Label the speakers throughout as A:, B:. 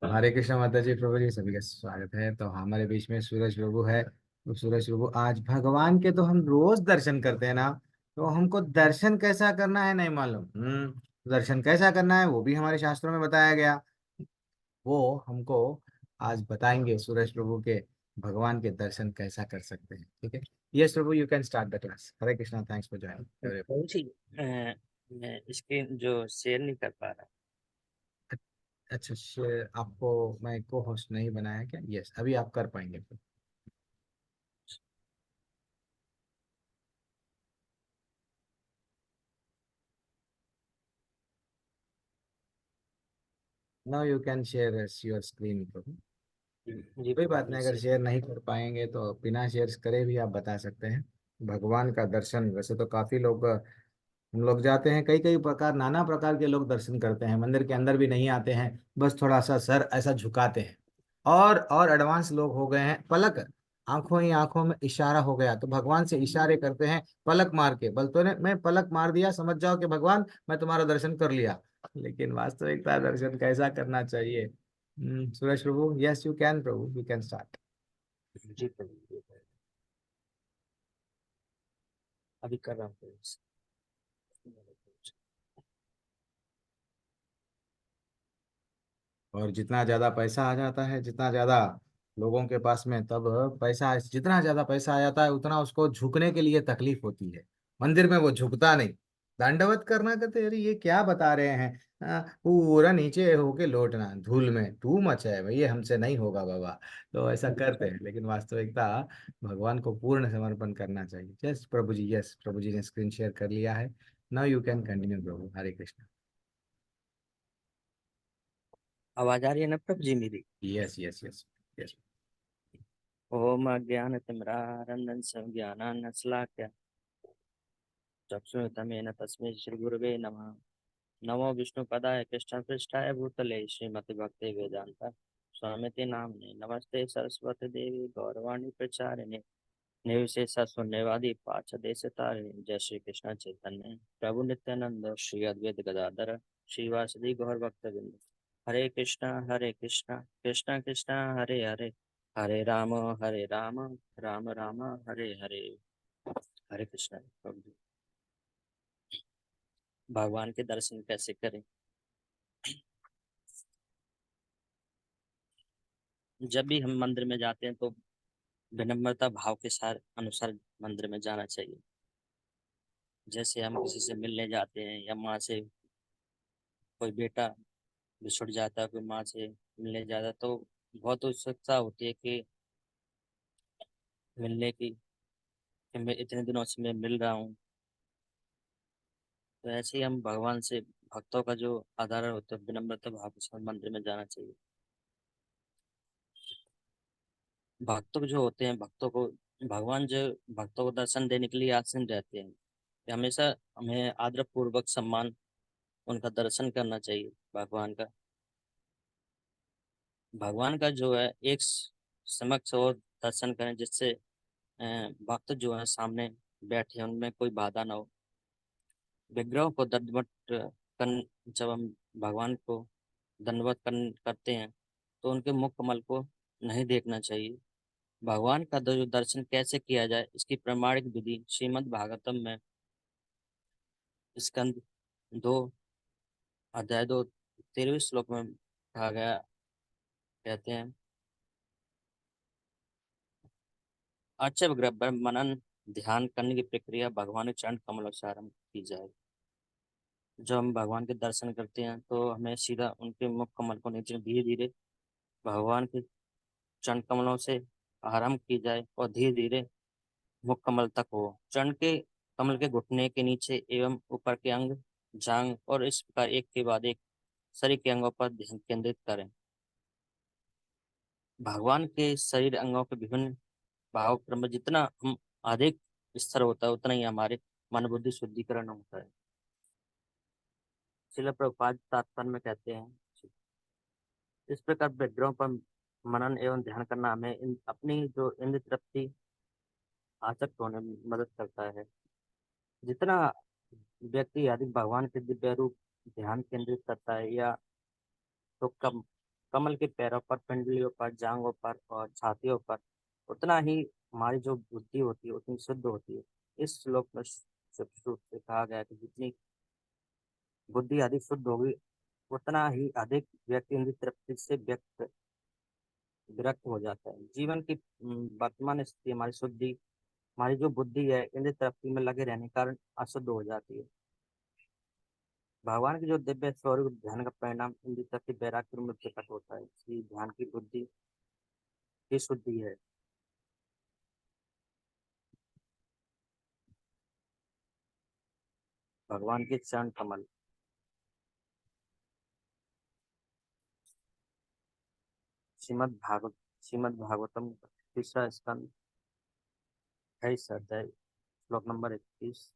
A: हरे कृष्णा माता जी, प्रभु जी सभी का स्वागत है। तो हमारे बीच में सूरज प्रभु है। तो सूरज प्रभु, आज भगवान के तो हम रोज दर्शन करते हैं ना, तो हमको दर्शन कैसा करना है नहीं मालूम। दर्शन कैसा करना है वो भी हमारे शास्त्रों में बताया गया। वो हमको आज बताएंगे सूरज प्रभु के, भगवान के दर्शन कैसा कर सकते हैं। ठीक है। यस प्रभु, you can start the class. Hare Krishna, thanks for joining.
B: प्रभु जी, मैं स्क्रीन जो शेयर नहीं कर पा रहा।
A: अच्छा, आपको मैं को होस्ट नहीं बनाया क्या? यस, अभी आप कर पाएंगे। Now you can share your screen प्रभु।
B: जी
A: कोई
B: प्रभु
A: बात
B: मैं
A: नहीं, अगर
B: शेयर।
A: शेयर नहीं कर पाएंगे तो बिना शेयर करे भी आप बता सकते हैं। भगवान का दर्शन वैसे तो काफी लोग, हम लोग जाते हैं, कई कई प्रकार, नाना प्रकार के लोग दर्शन करते हैं, मंदिर के अंदर भी नहीं आते हैं, बस थोड़ा सा सर ऐसा झुकाते हैं। और एडवांस लोग हो गए हैं, पलक, आंखों ही आंखों में इशारा हो गया तो भगवान से इशारे करते हैं, पलक मार के बल तो ने मैं पलक मार दिया, समझ जाओ कि भगवान मैं तुम्हारा दर्शन कर लिया। लेकिन वास्तविकता दर्शन कैसा करना चाहिए? सुरेश प्रभु, यस यू कैन प्रभु, यू कैन स्टार्ट।
B: जी प्रभु जी, अभी कर रहा हूँ प्रभु।
A: और जितना ज्यादा पैसा आ जाता है, जितना ज्यादा लोगों के पास में, तब पैसा, जितना ज्यादा पैसा आ जाता है उतना उसको झुकने के लिए तकलीफ होती है। मंदिर में वो झुकता नहीं, दंडवत करना कहते, अरे ये क्या बता रहे हैं? पूरा नीचे होके लौटना धूल में, तू मचा है भाई, ये हमसे नहीं होगा बाबा। तो ऐसा करते हैं, लेकिन वास्तविकता भगवान को पूर्ण समर्पण करना चाहिए। यस प्रभु जी, यस प्रभु जी ने स्क्रीन शेयर कर लिया है। नाउ यू कैन कंटिन्यू प्रभु। हरे कृष्णा।
B: आवाज आ रही है ना प्रभु जी मेरी?
A: Yes yes yes yes.
B: ओम अज्ञानतिमिरान्धस्य ज्ञानाञ्जनशलाकया चक्षुरुन्मिलितं तस्मै श्रीगुरवे नमः। नमो विष्णुपदाय कृष्णपृष्ठाय भूतले श्रीमद्भक्ति वेदांत स्वामिते नाम्ने नमस्ते सरस्वती देवी गौरवाणी प्रचारिणे निर्विशेष शून्यवादी पार्थ देश तारिणे। जय श्री कृष्ण चैतन्य प्रभु नित्यानंद श्री अद्वैत गदाधर श्रीवासदि गौर भक्तवृंद। हरे कृष्णा कृष्णा कृष्णा हरे हरे, हरे राम राम राम हरे हरे। हरे कृष्णा प्रभु जी। भगवान के दर्शन कैसे करें? जब भी हम मंदिर में जाते हैं तो विनम्रता भाव के साथ अनुसार मंदिर में जाना चाहिए। जैसे हम किसी से मिलने जाते हैं या माँ से, कोई बेटा बिछुड़ जाता है, कोई माँ से मिलने जाता है, तो बहुत उत्सुकता होती है कि मिलने की, कि मैं इतने दिनों से मैं मिल रहा हूँ। तो ऐसे ही हम भगवान से, भक्तों का जो आधार होता है, विनम्रता भाव के साथ मंदिर में जाना चाहिए। भक्तों जो होते हैं, भक्तों को भगवान जो भक्तों को दर्शन देने के लिए आसीन रहते हैं, कि हमेशा हमें आदर पूर्वक सम्मान उनका दर्शन करना चाहिए। भगवान का जो है एक समक्ष और दर्शन करें, जिससे भक्त जो है सामने बैठे उनमें कोई बाधा ना हो। विग्रहों को दंडवत कर, जब हम भगवान को करते हैं तो उनके मुख कमल को नहीं देखना चाहिए। भगवान का जो दर्शन कैसे किया जाए, इसकी प्रमाणिक विधि श्रीमद् भागवतम में स्कंद 2 अध्याय 2 13वें श्लोक में कहा गया। कहते हैं, अच्छे विग्रह पर मनन ध्यान करने की प्रक्रिया भगवान के चरण कमलों से आरंभ की जाए। जब हम भगवान के दर्शन करते हैं तो हमें सीधा उनके मुख कमल को नीचे धीरे धीरे भगवान के चरण कमलों से आरंभ की जाए और धीरे धीरे मुख कमल तक हो। चरण के कमल के घुटने के नीचे एवं ऊपर के अंग, जांग और इस प्रकार एक के बाद एक शरीर के अंगों पर ध्यान केंद्रित करें। भगवान के शरीर अंगों के विभिन्न भाव क्रम में जितना हम अधिक स्तर होता है, उतना ही हमारे मन बुद्धि शुद्धिकरण होता है। शिला प्रभुपाद तात्पर्य में कहते हैं, इस प्रकार विग्रहों पर मनन एवं ध्यान करना हमें अपनी जो इंद्र तृप्ति आसक्त होने में मदद करता है। जितना व्यक्ति अधिक भगवान के दिव्य रूप ध्यान केंद्रित करता है या तो कम कमल के पैरों पर, पिंडलियों पर, जांघों पर और छातियों पर, उतना ही हमारी जो बुद्धि होती है उतनी शुद्ध होती है। इस श्लोक में स्पष्ट रूप से कहा गया है कि जितनी बुद्धि अधिक शुद्ध होगी, उतना ही अधिक व्यक्ति इंद्रिय तृप्ति से व्यक्त विरक्त हो जाता है। जीवन की वर्तमान स्थिति हमारी शुद्धि, हमारी जो बुद्धि है इंद्रिय तृप्ति में लगे रहने के कारण अशुद्ध हो जाती है। भगवान की जो दिव्य स्वरूप ध्यान का परिणाम इंद्रिय तृप्ति वैराग्य में प्रकट होता है। इसलिए ध्यान की बुद्धि की शुद्धि है। भगवान के चरण कमल। श्रीमद् भागवतम तीसरा स्कंद 28 अध्याय श्लोक नंबर 21।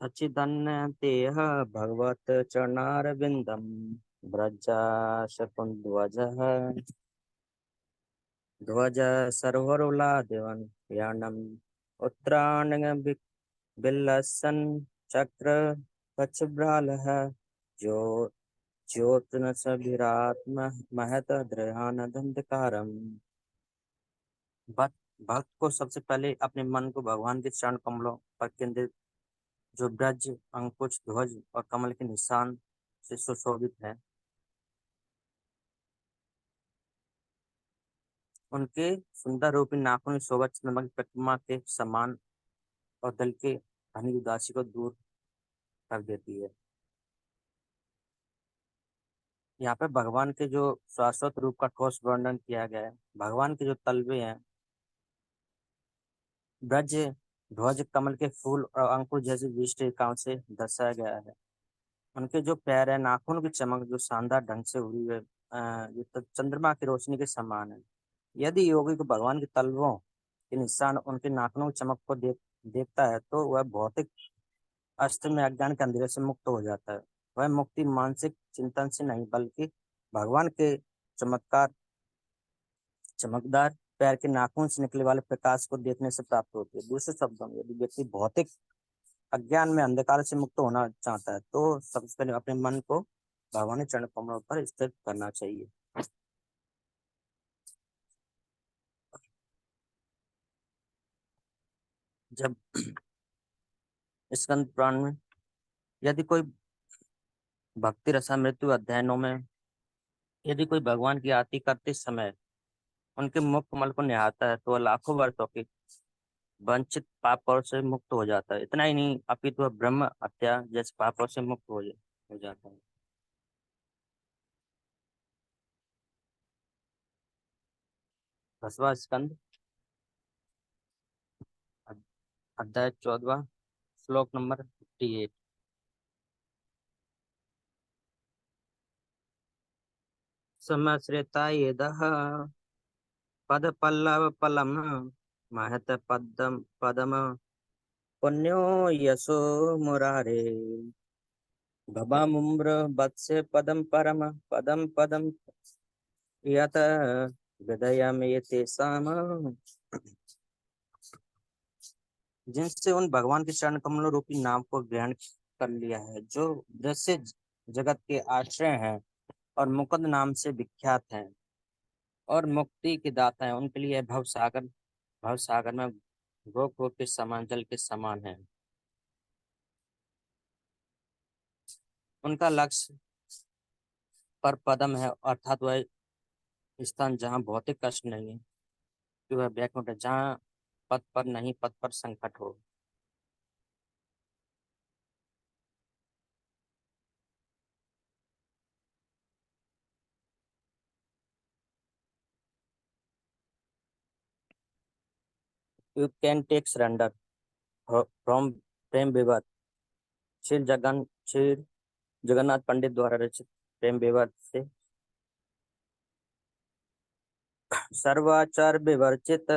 B: सच्चिदन्यतेह भगवत चरणारविन्दम व्रजाशकुन्द्वजः ध्वज सर्वरुलादेवन् यानम् उत्तरायण बिल्लसन् चक्र कच्छब्रालः जो ज्योत्नसभिरात्म महत दृहानदंधकारम्। भक्त भक्त को सबसे पहले अपने मन को भगवान के चरण कमलों पर केंद्रित, जो ब्रज, अंकुश, ध्वज और कमल के निशान से सुशोभित है, उनके सुंदर रूपी नाखून की शोभा चंद्रमा की प्रतिमा के समान और दिल के घनी उदासी को दूर कर देती है। यहाँ पे भगवान के जो शाश्वत रूप का ठोस वर्णन किया गया है। भगवान के जो तलवे हैं, ब्रज, ध्वज, कमल के फूल और अंकुर जैसी विशिष्ट रेखाओं से दर्शाया गया है। उनके जो पैर है, नाखून की चमक जो शानदार ढंग से हुई है, ये तो चंद्रमा की रोशनी के समान है। यदि योगी को भगवान के तलवों के निशान, उनके नाखूनों की चमक को देखता है तो वह भौतिक अस्त्र में अज्ञान के अंधेरे से मुक्त हो जाता है। वह मुक्ति मानसिक चिंतन से नहीं, बल्कि भगवान के चमत्कार चमकदार पैर के नाखून से निकले वाले प्रकाश को देखने से प्राप्त होती है। दूसरे शब्दों में, यदि व्यक्ति भौतिक अज्ञान में अंधकार से मुक्त होना चाहता है तो सबसे पहले अपने मन को भगवान के चरण कमलों पर स्थित करना चाहिए। जब स्कंद पुराण में, यदि कोई भक्ति रसामृत्यु अध्ययनों में, यदि कोई भगवान की आरती करते समय उनके मुख कमल को निहारता है तो वह लाखों वर्षों के वंचित पापों से मुक्त हो जाता है। इतना ही नहीं, अपितु वह ब्रह्म हत्या जैसे पापों से मुक्त हो जाता है। 10वां स्कंद अध्याय 14 श्लोक नंबर 58। समश्रिता येदः पद पल्लव पलम महत पदम पुण्यो यशो मुरारे भवामुम्र वत्स्य पदम परम पदम पदम यत हृदय तेषाम। जिनसे उन भगवान के चरण कमलों रूपी नाम को ग्रहण कर लिया है, जो दृश्य जगत के आश्रय हैं और मुकुंद नाम से विख्यात हैं और मुक्ति के दाता हैं, उनके लिए भव सागर में घोक घोक के समान जल के समान है। उनका लक्ष्य पर पदम है, अर्थात वह स्थान जहाँ भौतिक कष्ट नहीं है, कि वह वैकुंठ है, जहाँ पद पर नहीं, पद पर संकट हो। You can take surrender from प्रेम विवाद। श्री जगन्नाथ पंडित द्वारा रचित प्रेम विवाद से सर्वाचार विवर्जित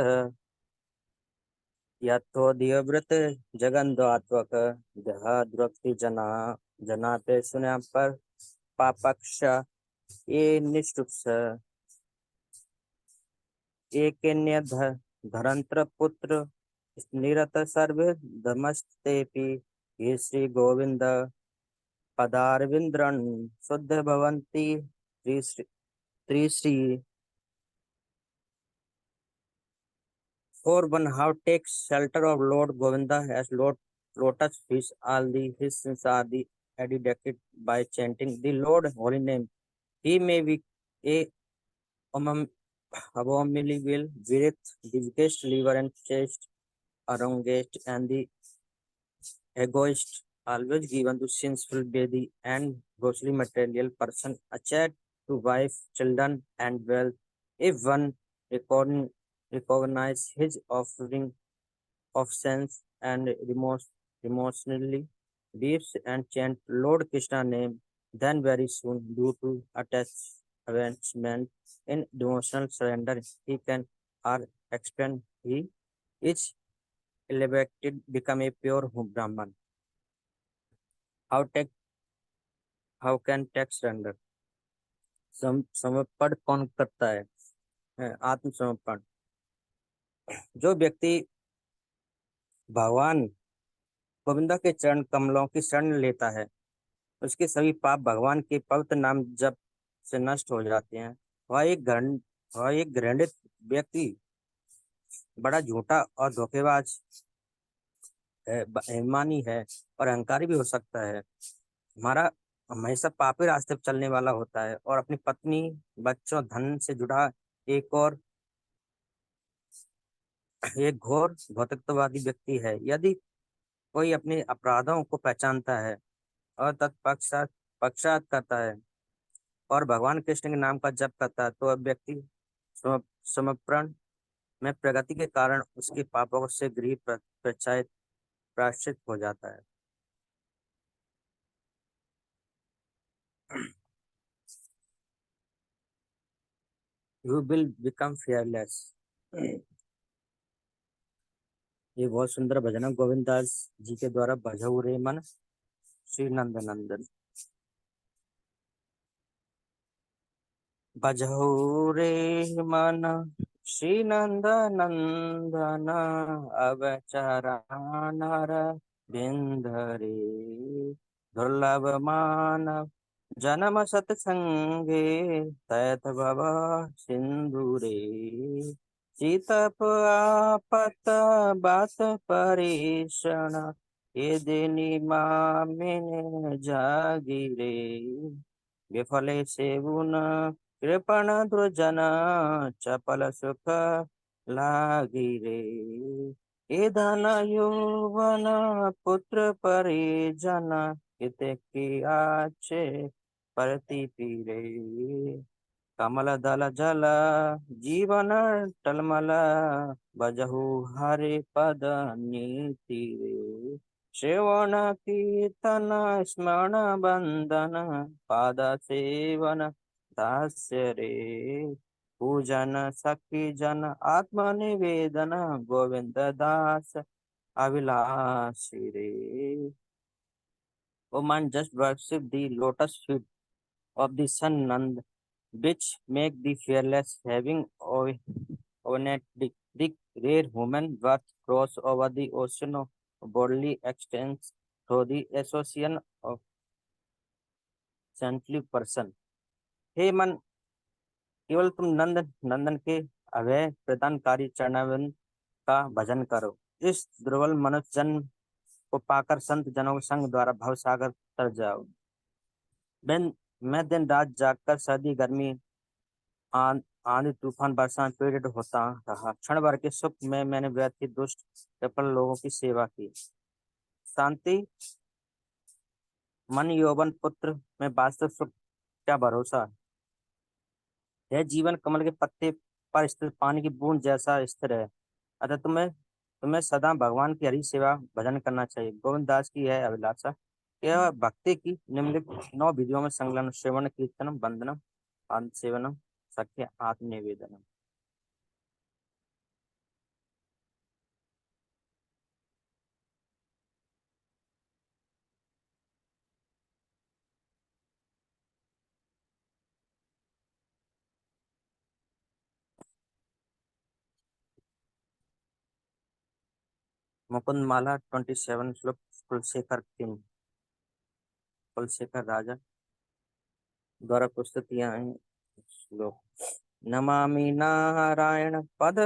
B: यथोधियव्रत जगन्धात्मक देहाद्रक्ति जनाते सुना पर पापक्ष ये निष्ठुप्स एक धरंत्र पुत्र निरत सर्व धमस्तेपि ये श्री गोविंद पदारविंद्रन शुद्ध भवंती त्रि Shri for one how takes shelter of Lord Govinda as Lord Lotus fish all the his sins are the eradicated by chanting the Lord holy name. He may be a um, abominable with the weakest liver and chest arrogant and the egoist always given to sinful baby and grossly material person a chat to wife children and wealth if one recogn- recognize his offering of sense and emotionally weeps and chant Lord Krishna name, then very soon, due to attachment in devotional surrender, he can or expand he is elevated, become a pure Brahman. How take how can take surrender? समर्पण कौन करता है आत्मसमर्पण जो व्यक्ति भगवान गोविंदा के चरण कमलों की शरण लेता है उसके सभी पाप भगवान के पवित्र नाम जप से नष्ट हो जाते हैं। वह एक घृणित व्यक्ति बड़ा झूठा और धोखेबाज है, बेईमानी है और अहंकारी भी हो सकता है। हमारा हमेशा पापी रास्ते पर चलने वाला होता है और अपनी पत्नी बच्चों धन से जुड़ा एक और एक घोर भौतिकतावादी व्यक्ति है। यदि कोई अपने अपराधों को पहचानता है और तत्पश्चात पश्चात करता है और भगवान कृष्ण के नाम का जप करता है तो वह व्यक्ति समर्पण में प्रगति के कारण उसके पापों से गृह प्रचारित प्रायश्चित हो जाता है। You will become fearless। ये बहुत सुंदर भजन है गोविंद दास जी के द्वारा भजऊ रे मन श्री नंद नंदन। भजऊ रे मन श्री नंद नंदन अवचरा नर बिंदरे दुर्लभ मानव जन्म सत्संगे तैत भव सिंदूरे सीतप आपत बात परेषण ये दिनी मामिने जागिरे विफले सेवुन कृपण दुर्जन चपल सुख लागिरे ये धन यौवन पुत्र परिजन हित की आचे परति पीरे कमल दल जल जीवन टलमल बजहु हरि पद नीति रे श्रवण कीर्तन स्मरण बंदन पाद सेवन दास्य रे पूजन सखी जन आत्म निवेदन गोविंद दास अभिलाषी रे। O man, just worship the lotus feet of the sun Nand, which make the fearless, having overnight the rare human worth cross over the ocean of bodily extents through the association of saintly person। हे मन, केवल तुम नंद नंदन के अभय प्रदानकारी चरणारविंद का भजन करो। इस दुर्बल मनुष्य जन्म को पाकर संत जनों के संग द्वारा भव सागर तर जाओ। मैं दिन रात जागकर सर्दी गर्मी आंधी तूफान वर्षा में पीड़ित होता रहा। क्षण भर के सुख में मैंने व्यर्थ दुष्ट कृपण लोगों की सेवा की। शांति मन यौवन पुत्र में वास्तव सुख क्या भरोसा। यह जीवन कमल के पत्ते पर स्थिर पानी की बूंद जैसा स्थिर है। अतः तुम्हें तुम्हें सदा भगवान की हरि सेवा भजन करना चाहिए। गोविंद दास की यह अभिलाषा यह भक्ति की निम्नलिखित 9 विधियों में संलग्न श्रवण कीर्तनम वंदनम पाद सेवनम सत्य आत्मनिवेदनम। मुकुंद माला 27 श्लोक कुलशेखर किंग, कुलशेखर राजा द्वारा प्रस्तुत किया है श्लोक। नमामि नारायण पद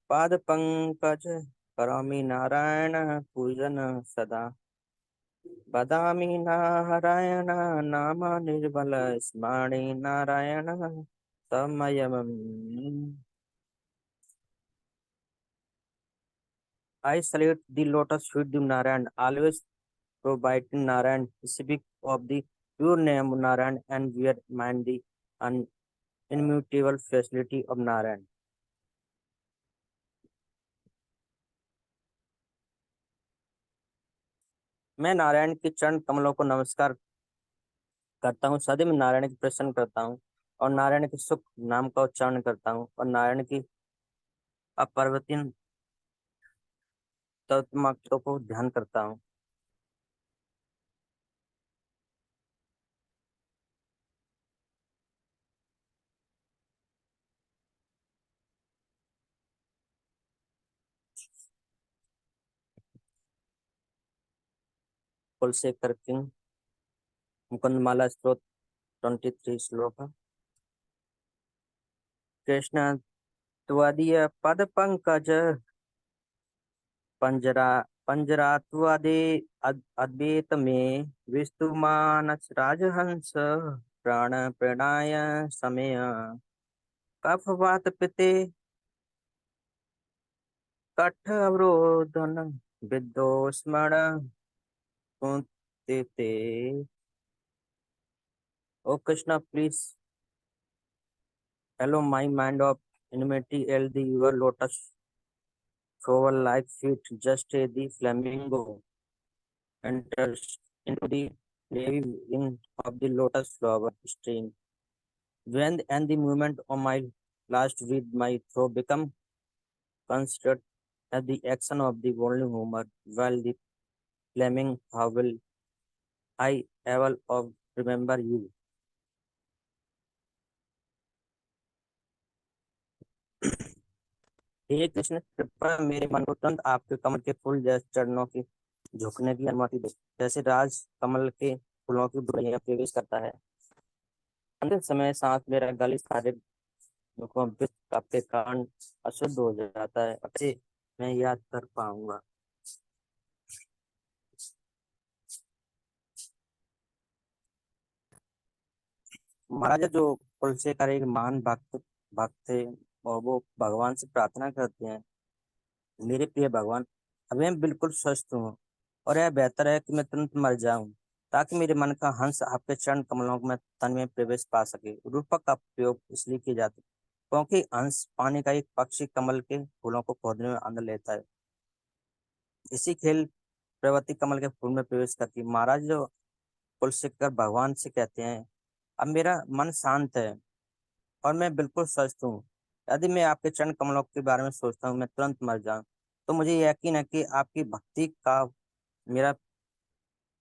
B: पाद पंकज, करोमि नारायण पूजन सदा। वदामि नारायण नाम निर्मल, स्मरामि Narayan तमयम्। I salute the lotus feet of Narayan, always providing Narayan, speak of the pure name of Narayan and wear mind the immutable facility of Narayan। मैं नारायण के चरण कमलों को नमस्कार करता हूँ, सदैव नारायण की प्रसन्न करता हूँ और नारायण के सुख नाम का उच्चारण करता हूँ और नारायण की अपरिवर्तनीय तत्वों को ध्यान करता हूँ। कुलशेखर किंग, मुकुंदमाला स्तोत्र 23 श्लोक। कृष्ण त्वदीय पद पंकज, पंजरा पंजरात्वादे अद्वैत में विस्तुमानस राजहंस, प्राण प्रणाय समय कफवात पिते कठ अवरोधन विद्रोस्मण कुंते। ओ Krishna please allow my mind of enmity held the your lotus flower like feet, just as the flamingo enters into the navy wing of the lotus flower stream. When and the movement of my last with my throat become considered as the action of the only Homer, while the flaming how will I ever of remember you। हे कृष्ण, कृपया मेरे मन को तुरंत आपके कमल के फूल जैसे चरणों की झुकने की अनुमति दे, जैसे राज कमल के फूलों की डोरियां प्रवेश करता है। अंतिम समय सांस मेरा गली सारे दुखों आपके कारण अशुद्ध हो जाता है, अच्छे मैं याद कर पाऊंगा। महाराज जो कुलशेखर एक महान भक्त भक्त थे और वो भगवान से प्रार्थना करते हैं, मेरे प्रिय भगवान, अभी मैं बिल्कुल स्वस्थ हूँ और यह बेहतर है कि मैं तुरंत मर जाऊं, ताकि मेरे मन का हंस आपके चरण कमलों में तन में प्रवेश पा सके। रूपक का प्रयोग इसलिए किया जाता है क्योंकि हंस पानी का एक पक्षी कमल के फूलों को खोदने में आनंद लेता है। इसी खेल प्रवृत्ति कमल के फूल में प्रवेश करती है। महाराज जो कुलशेखर भगवान से कहते हैं, अब मेरा मन शांत है और मैं बिल्कुल स्वस्थ हूँ। यदि मैं आपके चरण कमलों के बारे में सोचता हूँ मैं तुरंत मर जाऊं, तो मुझे यकीन है कि आपकी भक्ति का मेरा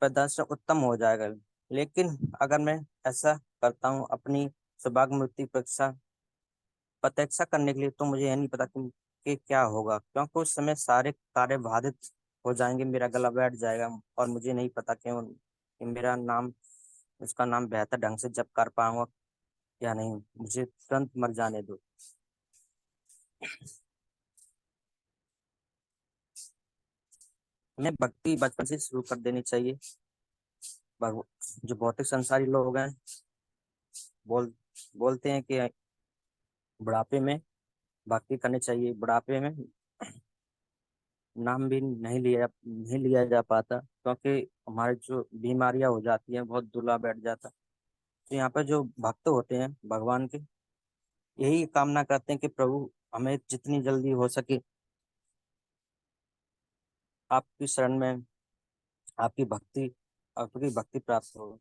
B: प्रदर्शन उत्तम हो जाएगा। लेकिन अगर मैं ऐसा करता हूँ अपनी सौभाग्य मृत्यु परीक्षा प्रतीक्षा करने के लिए, तो मुझे यह नहीं पता कि क्या होगा, क्योंकि उस समय सारे कार्य बाधित हो जाएंगे, मेरा गला बैठ जाएगा और मुझे नहीं पता कि मेरा नाम उसका नाम बेहतर ढंग से जप कर पाऊंगा या नहीं। मुझे तुरंत मर जाने दो। हमें भक्ति बचपन से शुरू कर देनी चाहिए। जो भौतिक संसारी लोग हैं बोल बोलते हैं कि बुढ़ापे में भक्ति करनी चाहिए। बुढ़ापे में नाम भी नहीं लिया जा पाता, क्योंकि हमारे जो बीमारियां हो जाती हैं बहुत दुला बैठ जाता। तो यहाँ पर जो भक्त होते हैं भगवान के, यही कामना करते हैं कि प्रभु हमें जितनी जल्दी हो सके आपकी शरण में आपकी भक्ति आपकी भक्ति प्राप्त हो।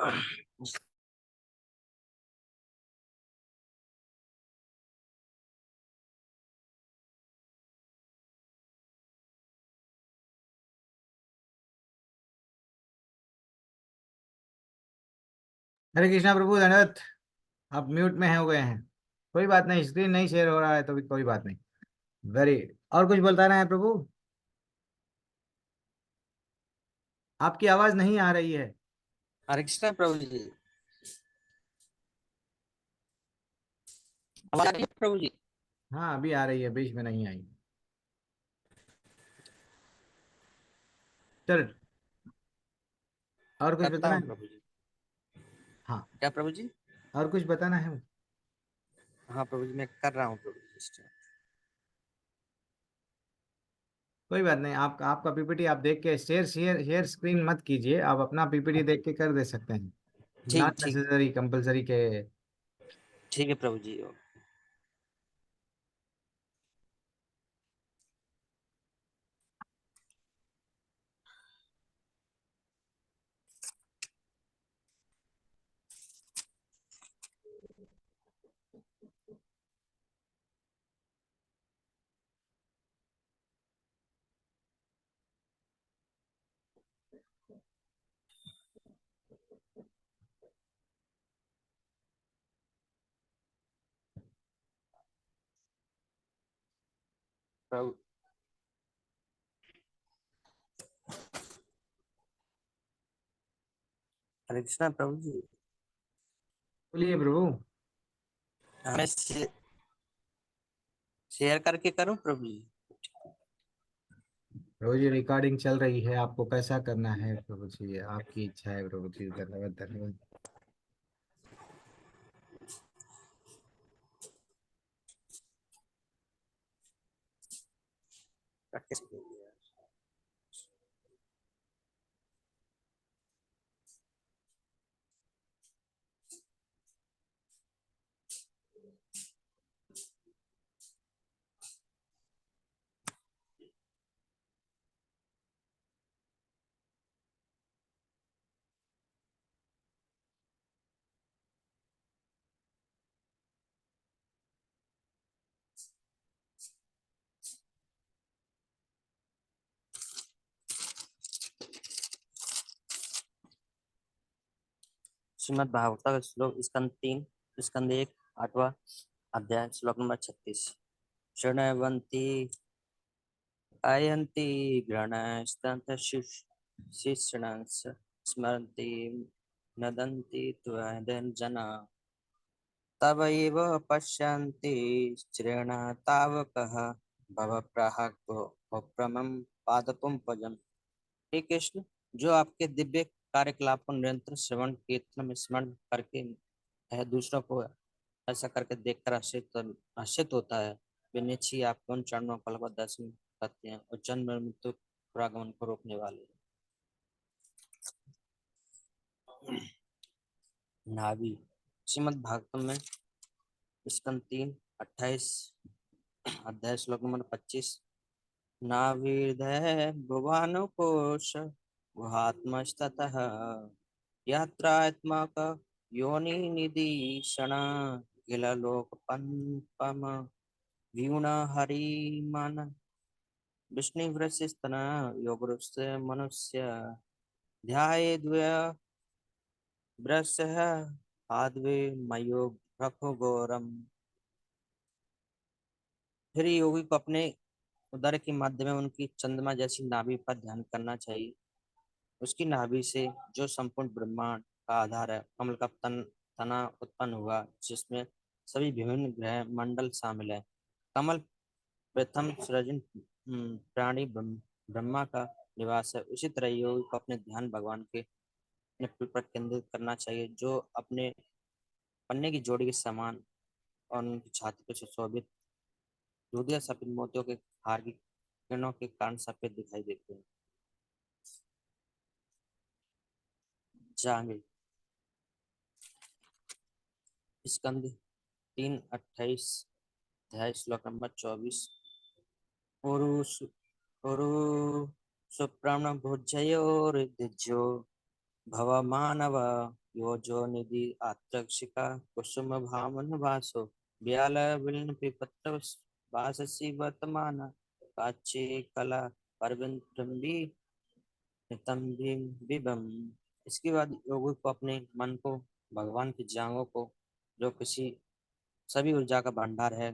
A: हरे कृष्णा प्रभु धन्यवाद। आप म्यूट में हो गए हैं। कोई बात नहीं, स्क्रीन नहीं शेयर हो रहा है तो भी कोई बात नहीं। वेरी। और कुछ बताना है प्रभु? आपकी आवाज नहीं आ रही है।
B: हरे कृष्णा प्रभु जी, आवाज आ रही है प्रभु जी?
A: हाँ अभी आ रही है, बीच में नहीं आई। चल। और कुछ
B: करता
A: बताना
B: हूँ
A: है?
B: प्रभु जी।
A: हाँ।
B: क्या प्रभु जी?
A: और कुछ बताना है?
B: हाँ प्रभु जी, मैं कर रहा हूँ प्रभु जी इस टाइम।
A: कोई बात नहीं, आप आपका पीपीटी आप देख के शेयर शेयर शेयर स्क्रीन मत कीजिए, आप अपना पीपीटी देख के कर दे सकते हैं।
B: ठीक
A: नॉट
B: ठीक
A: नेसेसरी कंपलसरी के।
B: ठीक है प्रभु जी। प्रभु, हरे कृष्णा प्रभु जी।
A: बोलिए प्रभु।
B: मैं शेयर करके करूँ प्रभु जी?
A: प्रभु जी रिकॉर्डिंग चल रही है, आपको कैसा करना है प्रभु जी, आपकी इच्छा है प्रभु जी। धन्यवाद धन्यवाद।
B: करके श्रीमद् भागवत श्लोक स्कंद 3, स्कंद 1, 8वां अध्याय, श्लोक नंबर 36। शृण्वन्ति आयन्ति गृणस्तशिष्णांस स्मरन्ति नदन्ति त्वदन् जना तव एव पश्यन्ति स्त्रीण तावकः भवप्रमं पादपं भजन्। हे कृष्ण, जो आपके दिव्य कार्यकलाप को निरंतर श्रवण कीर्तन में स्मरण करके है दूसरों को ऐसा करके देखकर आश्चर्य होता है, वे निश्चय ही आपके उन चरणों कल का दर्शन करते हैं और जन्म मृत्यु पुरागमन को रोकने वाले हैं। नाभि। श्रीमद् भागवतम में स्कंद 3, 28 अध्याय, श्लोक नंबर 25। नाभिर्दय भुवनकोश गुहात्मस्ततः यात्रात्मक योनिनिदीक्षण किल लोकपन्पम व्यूण हरिमन विष्णुवृषिस्तन योगरुस्य मनुष्य ध्यायेद्वय वृषः पाद्वे मयो रखो गौरम। फिर योगी को अपने उदर के माध्यम में उनकी चंद्रमा जैसी नाभि पर ध्यान करना चाहिए। उसकी नाभि से जो संपूर्ण ब्रह्मांड का आधार है, कमल का तना उत्पन्न हुआ, जिसमें सभी विभिन्न ग्रह मंडल शामिल है। कमल प्रथम सृजन प्राणी ब्रह्मा का निवास है। उसी तरह योगी को अपने ध्यान भगवान के अपने फल पर केंद्रित करना चाहिए, जो अपने पन्ने की जोड़ी के समान और उनकी छाती पर सुशोभित दूधिया सफेद मोतियों के हार की किरणों के कारण सफेद दिखाई देते हैं। जांघें। स्कंद 3, 28 अध्याय, श्लोक नंबर 24। पुरुष पुरु सुप्राण भुजयोर्दिज्यो भव मानव योजो निधि आत्रक्षिका कुसुम भामन वासो ब्याल विलन पिपत्र वाससी वर्तमान काचे कला परविंद्रम्बी बिबम। इसके बाद योगी को अपने मन को भगवान की जांघों को, जो किसी सभी ऊर्जा का भंडार है,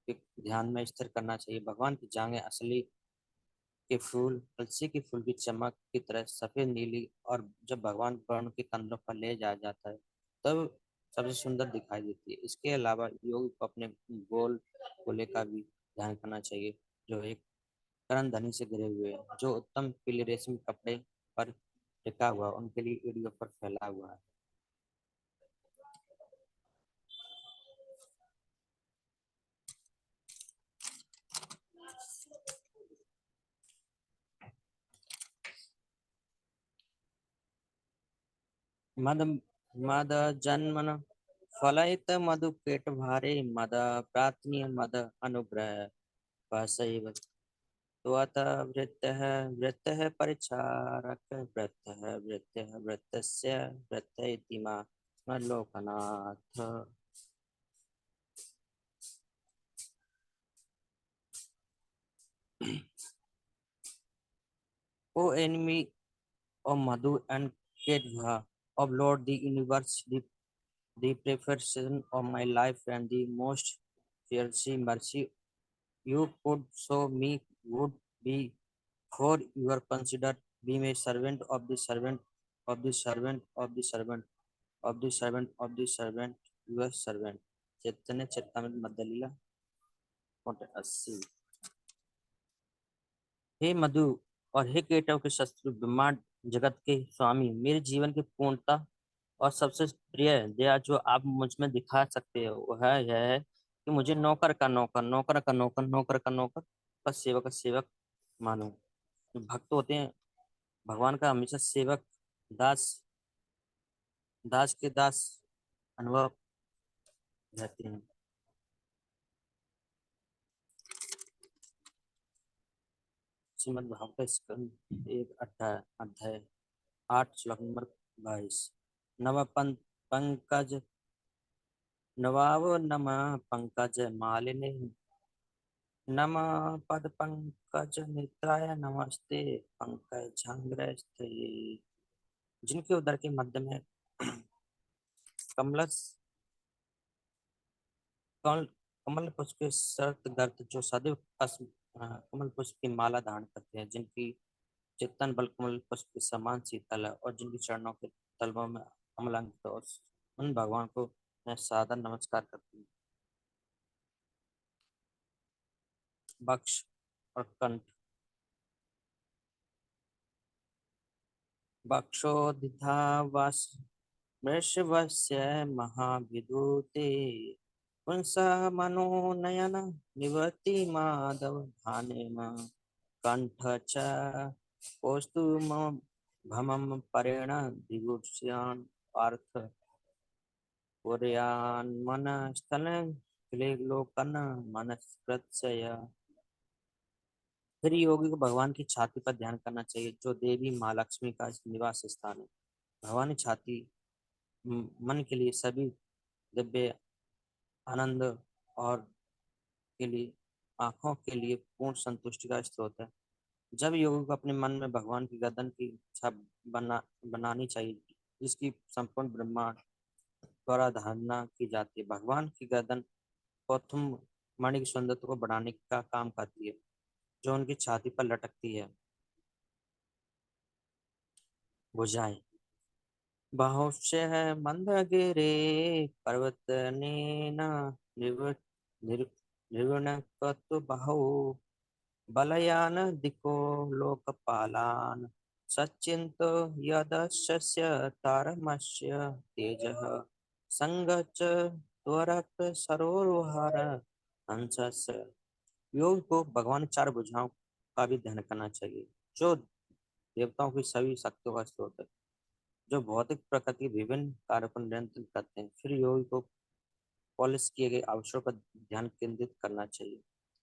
B: के ध्यान में स्थिर करना चाहिए। भगवान की जांघें असली के फूल, तुलसी के फूल की चमक की तरह सफेद नीली, और जब भगवान वर्ण के कंधों पर ले जाया जाता है तब सबसे सुंदर दिखाई देती है। इसके अलावा योगी को अपने गोल गोले का भी ध्यान करना चाहिए, जो एक करण धनी से घिरे हुए हैं, जो उत्तम पीले रेशमी कपड़े पर टिका हुआ, उनके लिए एड़ियों पर फैला हुआ है। मद मद जन्मन फलयित मधु पेट भारे मद प्रार्थनीय मद अनुग्रह वसैव त्वत वृत्तः परिचारक वृत्तस्य वृत्त इति मां Loknath. O enemy of Madhu and Kedva, of Lord the universe, the preference of my life and the most fierce mercy you could show me would be, for you are considered be my servant of the servant of the servant of the servant of the servant of the servant, your servant। चैतन्य चैतन्य मध्य लीला 80। हे मधु और हे केटव के शत्रु ब्रह्मांड जगत के स्वामी, मेरे जीवन की पूर्णता और सबसे प्रिय दया जो आप मुझ में दिखा सकते हो वह यह है कि मुझे नौकर का नौकर, नौकर का नौकर, नौकर का नौकर, बस सेवक का सेवक मानो। जो भक्त होते हैं भगवान का हमेशा सेवक, दास, दास के दास अनुभव रहते हैं। श्रीमद् भागवत स्कंद एक अध्याय 8 श्लोक नंबर 22। नव पंकज नवाव नम पंकज मालिनी नम पद पंकज नेत्राय नमस्ते पंकजांग्रस्ते। जिनके उदर के मध्य में कमल कमल कमल पुष्प के शरत गर्त, जो सदैव कमल पुष्प की माला धारण करते हैं, जिनकी चित्तन बल कमल पुष्प के समान शीतल है, और जिनके चरणों के तलवों में कमल अंकित, और उन भगवान को मैं सादर नमस्कार करती हूँ। बक्ष और कंठ। बक्षोदिता वास वृषभस्य महाविदूते पुंसा मनोनयन निवर्ति माधव भानेम कंठ च कौस्तुम भमम परेण दिगुष्यान् पार्थ पुर्यान् मन स्थल लोकन मनस्कृत्य। फिर योगी को भगवान की छाती पर ध्यान करना चाहिए, जो देवी माँ लक्ष्मी का निवास स्थान है। भगवान की छाती मन के लिए सभी दिव्य आनंद और के लिए आंखों के लिए पूर्ण संतुष्टि का स्रोत है। जब योगी को अपने मन में भगवान की गर्दन की छाप बनानी चाहिए, जिसकी संपूर्ण ब्रह्मांड द्वारा धारणा की जाती है। भगवान की गर्दन कौथुम मणि की सुंदरता को बढ़ाने का काम करती है, जो उनकी छाती पर लटकती है। भुजाएं। बाहुश्च मंदगिरे पर्वतनेन निर्वृणकतु बाहु बलयान दिको लोकपालान् सचिन्तो यदस्य तारमस्य तेजः संगच त्वरक सरोरुहर हंसस्य। योग को भगवान चार भुजाओं का भी ध्यान करना चाहिए, जो देवताओं की सभी शक्तियों का स्रोत है, जो भौतिक प्रकृति के विभिन्न कार्यों पर नियंत्रित करते हैं। फिर योगी को पॉलिश किए गए अवसरों पर ध्यान केंद्रित करना चाहिए,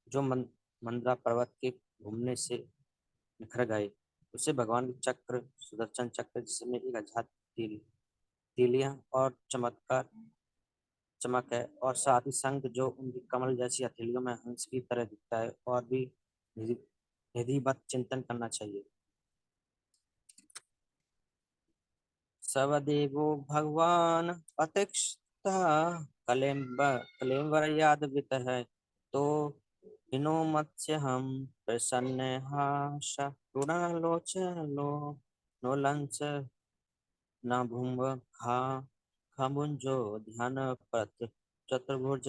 B: जो मंदरा पर्वत के घूमने से निखर गए। उसे भगवान के चक्र, सुदर्शन चक्र, जिसमें 1000 तीर तीलियां और चमत्कार चमक है, और साथ ही संग जो उनकी कमल जैसी हथेलियों में हंस की तरह दिखता है, और भी निधि निधिवत चिंतन करना चाहिए। सवदेवो भगवान अत्यक्षता कलेवर याद वित है, तो हिनो मत्स्य हम प्रसन्न हास लो नो लंस न भूम खा खामुंजो ध्यान पत चतुर्भुज।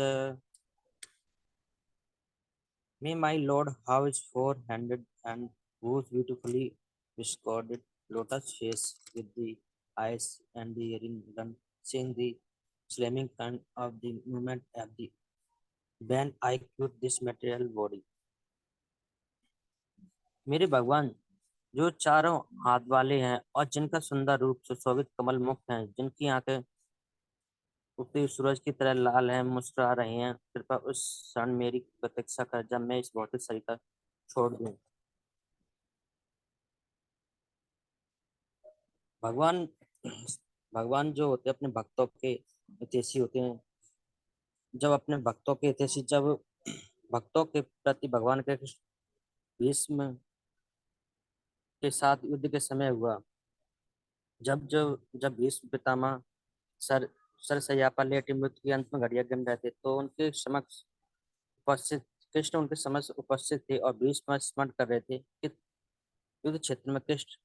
B: May my lord have his four-handed and whose beautifully discorded lotus face with the eyes and the earring gun, seeing the slamming kind of the movement of the when I quit this material body. मेरे भगवान जो चारों हाथ वाले हैं और जिनका सुंदर रूप सुशोभित कमल मुख हैं, जिनकी आंखें उगते हुए सूरज की तरह लाल हैं, मुस्कुरा रही हैं, कृपा उस क्षण मेरी प्रतीक्षा कर जब मैं इस भौतिक शरीर का छोड़ दूं। भगवान भगवान जो होते हैं अपने भक्तों के हितैषी होते हैं। जब अपने भक्तों के हितैषी जब भक्तों के प्रति भगवान के भीष्म के साथ युद्ध के समय हुआ, जब भीष्म पितामह सर सरसैया पर लेटे मृत्यु की अंत में घड़ियां गिन रहे थे, तो उनके समक्ष उपस्थित कृष्ण उनके समक्ष उपस्थित थे और भीष्म स्मरण कर रहे थे कि युद्ध क्षेत्र में कृष्ण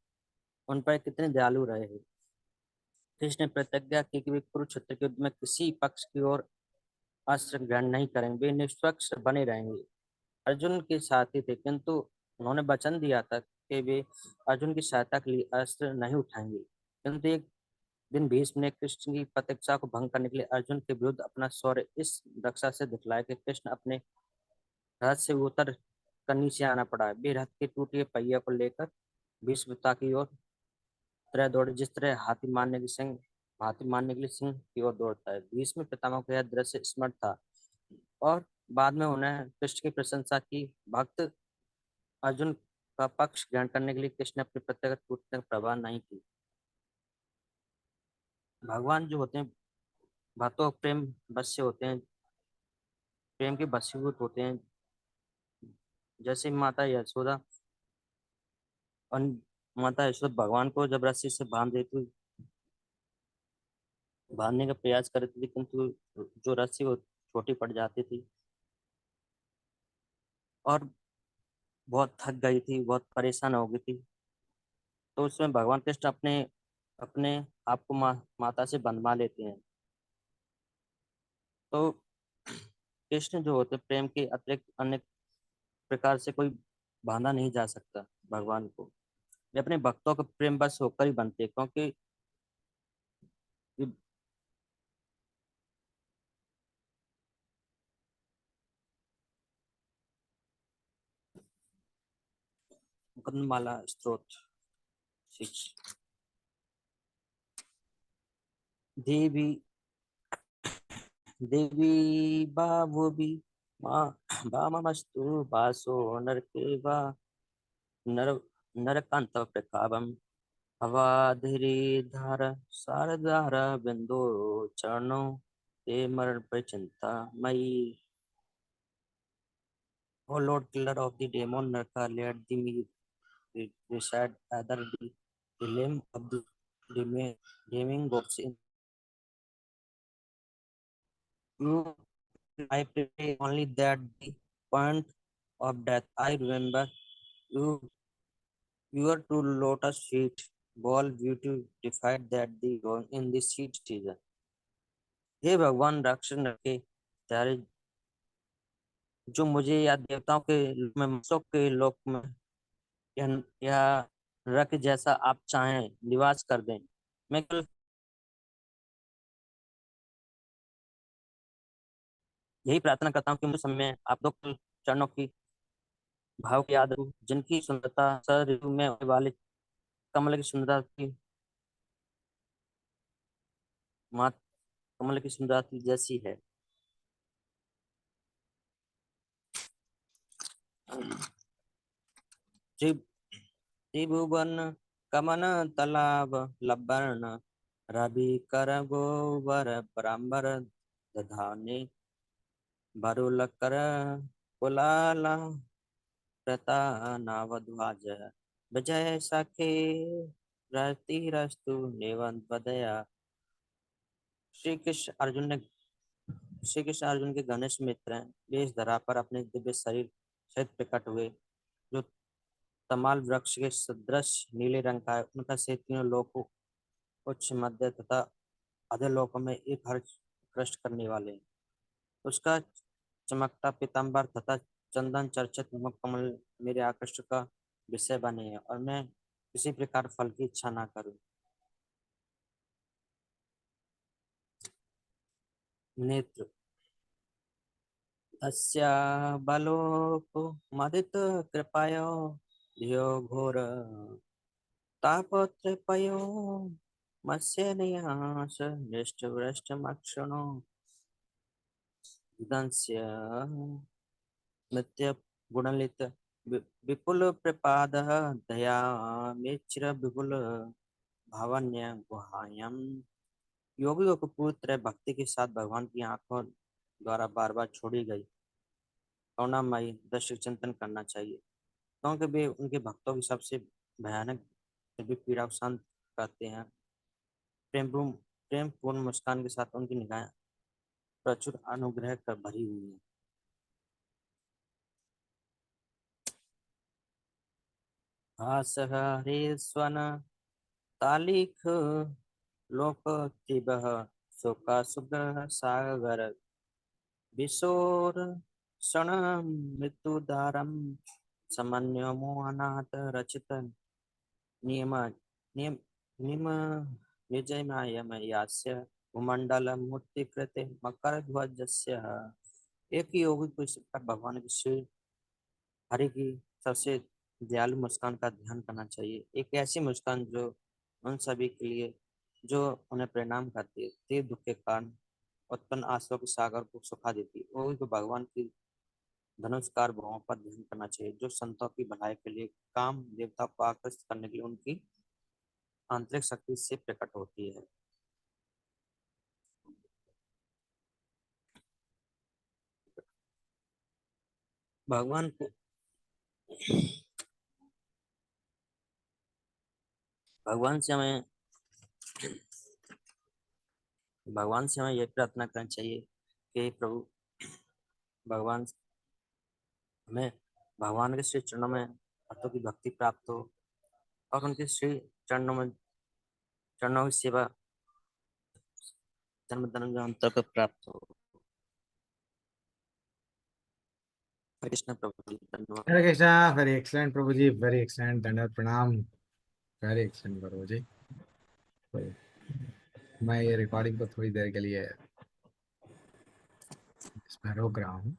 B: उन पर कितने दयालु रहे हैं। कृष्ण ने प्रतिज्ञा की कि वे कुरुक्षेत्र के युद्ध में किसी पक्ष की ओर अस्त्र ग्रहण नहीं करेंगे, वे निष्पक्ष बने रहेंगे। अर्जुन के साथी थे, किंतु उन्होंने वचन दिया था कि वे अर्जुन की सहायता के लिए अस्त्र नहीं उठाएंगे। किंतु एक दिन भीष्म ने कृष्ण की प्रतीक्षा को भंग करने के लिए अर्जुन के विरुद्ध अपना शौर्य इस रक्षा से दिखलाया कि कृष्ण अपने रथ से उतर कर नीचे आना पड़ा। वे रथ के टूटे पहिए को लेकर भीष्मता की ओर तरह दौड़े, जिस तरह हाथी मारने के लिए सिंह की ओर दौड़ता है। भीष्म पितामह को यह दृश्य स्मरण था, और बाद में उन्हें कृष्ण की प्रशंसा की। भक्त अर्जुन का पक्ष ग्रहण करने के लिए कृष्ण ने अपनी प्रत्येक टूटने का प्रवाह नहीं की। भगवान जो होते हैं भक्तों प्रेम बस होते हैं, प्रेम के बसीभूत होते हैं। जैसे माता यशोदा और माता यशोदा भगवान को जब रस्सी से बांधने का प्रयास करती थी, किंतु जो रस्सी वो छोटी पड़ जाती थी और बहुत थक गई थी, बहुत परेशान हो गई थी। तो उसमें भगवान कृष्ण अपने अपने आप को माता से बंधवा लेते हैं। तो कृष्ण जो होते प्रेम के अतिरिक्त अन्य प्रकार से कोई बांधा नहीं जा सकता भगवान को। वे अपने भक्तों के प्रेम बस होकर ही बनते हैं, क्योंकि मुकंदमाला स्त्रोत्र 6। देवी देवी बाभुवि मा वाममस्तु वासो नरके वा नर नरकांत प्रकावम अवाधिरीधर शारदार बिंदु चरणों ते मरण पर चिंता मई। O Lord, killer of the demon Narka, let the me reside either the limb of the gaming gods in you. I pray only that the point of death I remember you your two lotus feet ball beauty defied that the wrong in the seed season. हे भगवान रक्षण रखे त्यारे जो मुझे या देवताओं के लोक में मनुष्यों के लोक में यह रख जैसा आप चाहें निवास कर दें। मैं कल यही प्रार्थना करता हूँ कि मुझे समय आप दो चरणों की भाव की याद रखूं, जिनकी सुंदरता सर ऋतु में होने वाले कमल की सुंदरता की मात कमल की सुंदरता जैसी है। त्रि- त्रिभुवन कमन तलाब लबन रवि कर गोबर बराबर दधाने बरुल कर कुलाला प्रता नावध्वज विजय सखे रतिरस्तु निवंतदया। श्री कृष्ण अर्जुन के घनिष्ठ मित्र हैं। वे इस धरा पर अपने दिव्य शरीर सहित प्रकट हुए, जो तमाल वृक्ष के सदृश नीले रंग का है। उनका से तीनों लोकों, उच्च मध्य तथा अधो लोकों में एक हर्ष कृष्ट करने वाले हैं। उसका चमकता पीताम्बर तथा चंदन चर्चित मुख कमल मेरे आकृष्ट का विषय बने हैं, और मैं किसी प्रकार फल की इच्छा ना करूं। नेत्र तस्य बलोपमदित कृपयो धियो घोर तापत्रपयो मत्स्य निहास दृष्टवृष्टमक्षणो दंस्य नित्य गुणलित विपुल प्रपाद दया विपुल भावन्य गुहायम। योगियों को पूरी तरह भक्ति के साथ भगवान की आंखों द्वारा बार बार छोड़ी गई करुणामयी दृश्य चिंतन करना चाहिए, क्योंकि वे उनके भक्तों की सबसे भयानक भी पीड़ा को शांत करते हैं। प्रेम प्रेम पूर्ण मुस्कान के साथ उनकी निगाहें प्रचुर अनुग्रह कर भरी हुई है। हास हरे स्वन तालिख लोक त्रिबह शोका सुग्रह सागर विशोर क्षण मृत्युदारम समन्य मोहनाथ रचित नियम नियम निम विजयमयस्य भूमंडल मूर्तिकृते मकर ध्वजस्य। एक ही योगी को इस प्रकार भगवान की श्री हरि की सबसे दयालु मुस्कान का ध्यान करना चाहिए। एक ऐसी मुस्कान जो उन सभी के लिए जो उन्हें प्रणाम करती है, तीव्र दुख के कारण उत्पन्न आंसुओं के सागर को सुखा देती है। वो तो भगवान की धनुष्कार भावों पर ध्यान करना चाहिए, जो संतों की भलाई के लिए, काम देवता को आकर्षित करने के लिए उनकी आंतरिक शक्ति से प्रकट होती है। भगवान को भगवान से हमें भगवान से हमें यह प्रार्थना करनी चाहिए कि प्रभु भगवान हमें भगवान के श्री चरणों में भक्तों की भक्ति प्राप्त हो, और उनके श्री चरणों की सेवा जन्म जन्म तक प्राप्त हो। हरे कृष्ण प्रभु जी,
A: हरे
B: धन्यवाद।
A: कृष्णा। वेरी एक्सलेंट प्रभु जी, वेरी एक्सलेंट, दंडवत प्रणाम। वेरी एक्सलेंट प्रभु जी। तो मैं ये रिकॉर्डिंग को थोड़ी देर के लिए इसमें रोक रहा हूँ।